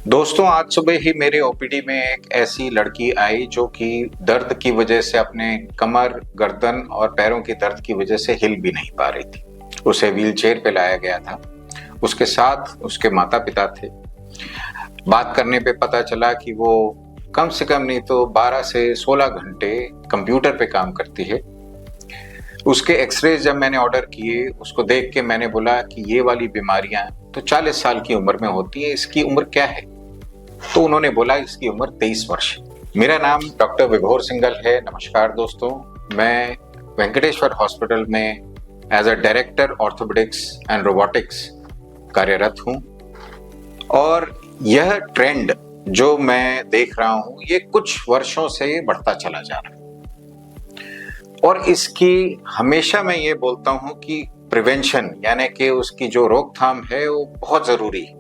दोस्तों, आज सुबह ही मेरे ओपीडी में एक ऐसी लड़की आई जो कि दर्द की वजह से अपने कमर, गर्दन और पैरों की दर्द की वजह से हिल भी नहीं पा रही थी। उसे व्हीलचेयर पे लाया गया था। उसके साथ उसके माता पिता थे। बात करने पे पता चला कि वो कम से कम नहीं तो 12 से 16 घंटे कंप्यूटर पे काम करती है। उसके एक्सरे जब मैंने ऑर्डर किए, उसको देख के मैंने बोला कि ये वाली बीमारियां तो 40 साल की उम्र में होती है, इसकी उम्र क्या है? तो उन्होंने बोला इसकी उम्र 23 वर्ष है। मेरा नाम डॉक्टर विभोर सिंघल है। नमस्कार दोस्तों, मैं वेंकटेश्वर हॉस्पिटल में as a director orthopaedics and robotics कार्यरत हूं और यह ट्रेंड जो मैं देख रहा हूं ये कुछ वर्षों से बढ़ता चला जा रहा है और इसकी हमेशा मैं ये बोलता हूं कि प्रिवेंशन यानी कि उसकी जो रोकथाम है वो बहुत जरूरी है,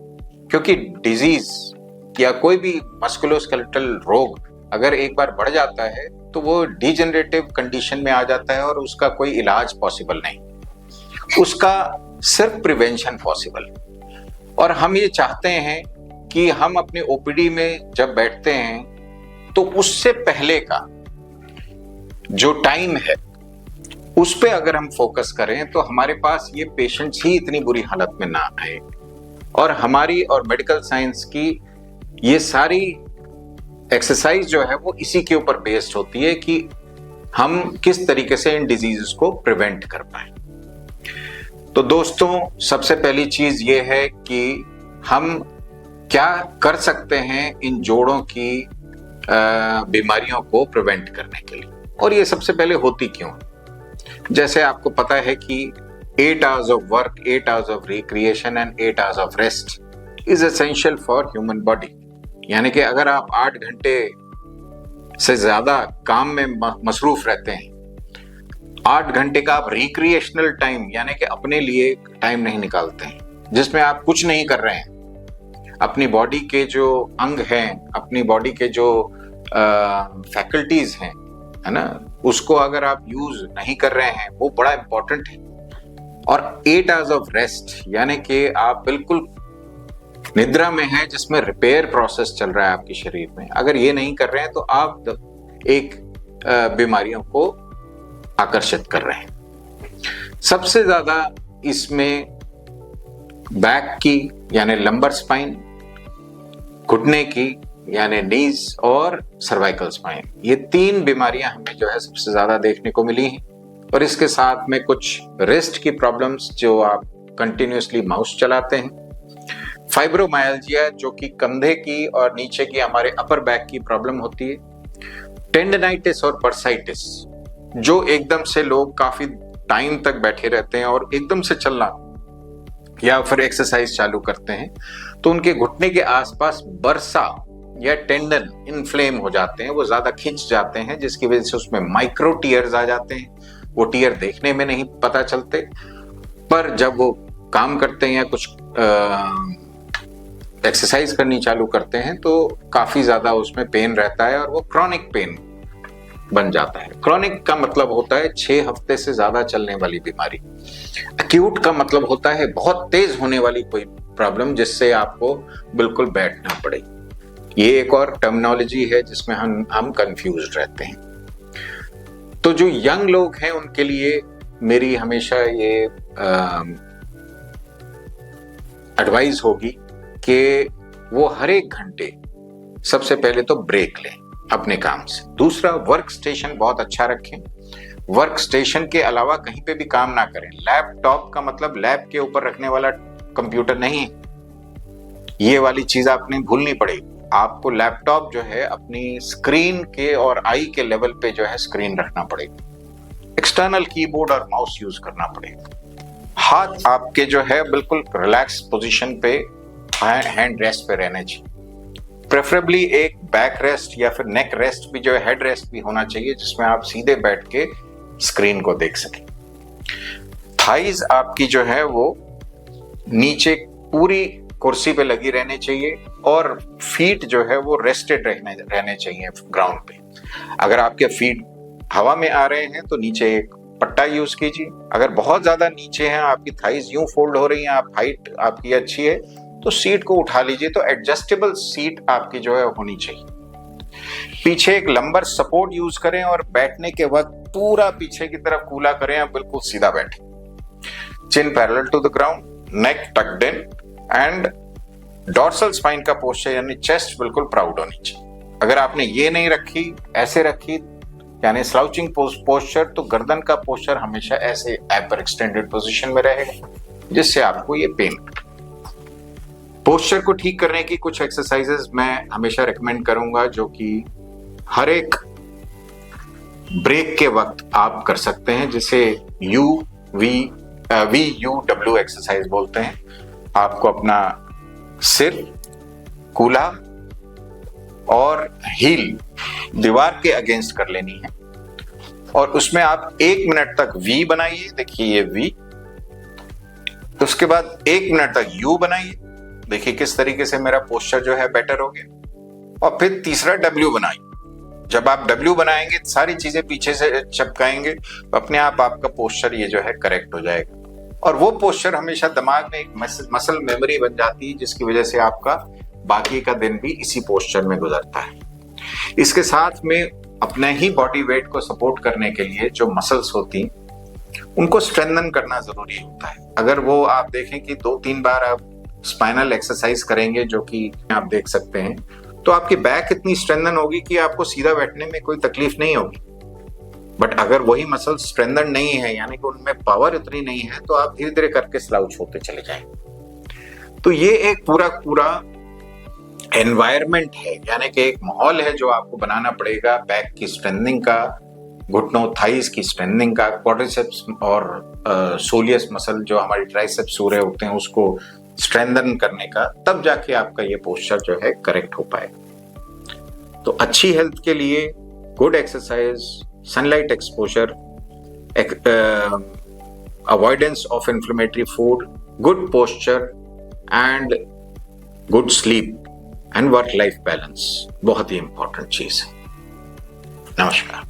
क्योंकि डिजीज या कोई भी मस्कुलोस्केलेटल रोग अगर एक बार बढ़ जाता है तो वो डिजेनरेटिव कंडीशन में आ जाता है और उसका कोई इलाज पॉसिबल नहीं, उसका सिर्फ प्रिवेंशन पॉसिबल। और हम ये चाहते हैं कि हम अपने ओपीडी में जब बैठते हैं तो उससे पहले का जो टाइम है उस पे अगर हम फोकस करें तो हमारे पास ये पेशेंट्स ही इतनी बुरी हालत में ना आए। और हमारी और मेडिकल साइंस की ये सारी एक्सरसाइज जो है वो इसी के ऊपर बेस्ड होती है कि हम किस तरीके से इन डिजीजेस को प्रिवेंट कर पाए। तो दोस्तों, सबसे पहली चीज ये है कि हम क्या कर सकते हैं इन जोड़ों की बीमारियों को प्रिवेंट करने के लिए, और ये सबसे पहले होती क्यों। जैसे आपको पता है कि 8 hours of work, 8 hours of recreation and 8 hours of rest is essential for human body। यानी कि अगर आप 8 घंटे से ज्यादा काम में मसरूफ रहते हैं, 8 घंटे का आप रिक्रिएशनल टाइम यानी कि अपने लिए टाइम नहीं निकालते हैं, जिसमें आप कुछ नहीं कर रहे हैं, अपनी बॉडी के जो अंग हैं, अपनी बॉडी के जो फैकल्टीज हैं, है ना, उसको अगर आप यूज नहीं कर रहे हैं, वो बड़ा इंपॉर्टेंट है। और 8 hours ऑफ रेस्ट यानी कि आप बिल्कुल निद्रा में हैं जिसमें रिपेयर प्रोसेस चल रहा है आपके शरीर में, अगर ये नहीं कर रहे हैं तो आप एक बीमारियों को आकर्षित कर रहे हैं। सबसे ज्यादा इसमें बैक की यानी लंबर स्पाइन, घुटने की यानी नीज और सर्वाइकल स्पाइन, ये 3 बीमारियां हमें जो है सबसे ज्यादा देखने को मिली हैं। और इसके साथ में कुछ रिस्ट की प्रॉब्लम्स जो आप कंटिन्यूसली माउस चलाते हैं, फाइब्रोमायल्जिया जो कि कंधे की और नीचे की हमारे अपर बैक की प्रॉब्लम होती है, टेंडनाइटिस और बर्साइटिस जो एकदम से लोग काफी टाइम तक बैठे रहते हैं और एकदम से चलना या फिर एक्सरसाइज चालू करते हैं तो उनके घुटने के आसपास बर्सा या टेंडन इन्फ्लेम हो जाते हैं, वो ज्यादा खिंच जाते हैं, जिसकी वजह से उसमें माइक्रो टीयर्स आ जाते हैं। वो टीयर देखने में नहीं पता चलते, पर जब वो काम करते हैं या कुछ एक्सरसाइज करनी चालू करते हैं तो काफी ज्यादा उसमें पेन रहता है और वो क्रॉनिक पेन बन जाता है। क्रॉनिक का मतलब होता है 6 हफ्ते से ज्यादा चलने वाली बीमारी। एक्यूट का मतलब होता है बहुत तेज होने वाली कोई प्रॉब्लम जिससे आपको बिल्कुल बैठना पड़े। ये एक और टर्मिनोलॉजी है जिसमें हम कंफ्यूज रहते हैं। तो जो यंग लोग हैं उनके लिए मेरी हमेशा ये एडवाइस होगी कि वो हर एक घंटे सबसे पहले तो ब्रेक लें अपने काम से। दूसरा, वर्क स्टेशन बहुत अच्छा रखें। वर्क स्टेशन के अलावा कहीं पे भी काम ना करें। लैपटॉप का मतलब लैब के ऊपर रखने वाला कंप्यूटर नहीं है, ये वाली चीज आपने भूलनी पड़ेगी। आपको लैपटॉप जो है अपनी स्क्रीन के और आई के लेवल पे जो है स्क्रीन रखना पड़ेगा। एक्सटर्नल कीबोर्ड और माउस यूज करना पड़ेगा। हाथ आपके जो है बिल्कुल रिलैक्स पोजीशन पे, हैंड रेस्ट पे रहने चाहिए। प्रेफरेबली एक बैक रेस्ट या फिर नेक रेस्ट भी जो है, हेड रेस्ट भी होना चाहिए जिसमें आप सीधे बैठ के स्क्रीन को देख सकें। थाइज आपकी जो है वो नीचे पूरी कुर्सी पे लगी रहनी चाहिए और फीट जो है वो रेस्टेड रहने चाहिए ग्राउंड पे। अगर आपके फीट हवा में आ रहे हैं तो नीचे एक पट्टा यूज कीजिए। अगर बहुत ज्यादा नीचे हैं, आपकी थाइज यूं फोल्ड हो रही हैं, आप हाइट आपकी अच्छी है, तो सीट को उठा लीजिए। तो एडजस्टेबल सीट आपकी जो है होनी चाहिए। पीछे एक लंबर सपोर्ट यूज करें और बैठने के वक्त पूरा पीछे की तरफ कूला करें, आप बिल्कुल सीधा बैठे। Chin parallel to the ground, neck tucked in and dorsal spine का पोस्चर यानी चेस्ट बिल्कुल प्राउड होनी चाहिए। अगर आपने ये नहीं रखी, ऐसे रखी यानी स्लाउचिंग पोस्चर, तो गर्दन का पोस्चर हमेशा ऐसे हाइपर एक्सटेंडेड पोजीशन में रहेगा, जिससे आपको ये पेन। पोस्चर को ठीक करने की कुछ एक्सरसाइजेस मैं हमेशा रिकमेंड करूंगा, जो कि हर एक ब्रेक के वक्त आप कर सकते हैं, जिसे VUW एक्सरसाइज बोलते हैं। आपको अपना सिर, कूल्हा और हील दीवार के अगेंस्ट कर लेनी है, और उसमें आप 1 मिनट तक V बनाइए। देखिए ये V, उसके बाद 1 मिनट तक U बनाइए। देखिए किस तरीके से मेरा पोस्चर जो है बेटर हो गया। और फिर तीसरा W बनाइए। जब आप W बनाएंगे, सारी चीजें पीछे से चिपकाएंगे, तो अपने आप आपका पोस्चर ये जो है करेक्ट हो जाएगा। और वो पोस्चर हमेशा दिमाग में एक मसल मेमोरी बन जाती है, जिसकी वजह से आपका बाकी का दिन भी इसी पोस्चर में गुजरता है। इसके साथ में अपने ही बॉडी वेट को सपोर्ट करने के लिए जो मसल्स होती हैं, उनको स्ट्रेंथन करना जरूरी होता है। अगर वो आप देखें कि 2-3 बार आप स्पाइनल एक्सरसाइज करेंगे, जो कि आप देख सकते हैं, तो आपकी बैक इतनी स्ट्रेंथन होगी कि आपको सीधा बैठने में कोई तकलीफ नहीं होगी। बट अगर वही मसल स्ट्रेंथन नहीं है, यानी कि उनमें पावर इतनी नहीं है, तो आप धीरे धीरे करके स्लाउच होते चले जाएंगे। तो ये एक पूरा एनवायरनमेंट है, यानी कि एक माहौल है जो आपको बनाना पड़ेगा बैक की स्ट्रेंथनिंग का, घुटनों थाइज की स्ट्रेंथनिंग का, क्वाड्रिसेप्स और सोलियस मसल जो हमारी ट्राइसेप्स पूरे होते हैं उसको स्ट्रेंथन करने का, तब जाके आपका ये पोस्चर जो है करेक्ट हो पाएगा। तो अच्छी हेल्थ के लिए good exercise, sunlight exposure, avoidance of inflammatory food, good posture and good sleep and work life balance बहुत ही इंपॉर्टेंट चीज है। नमस्कार।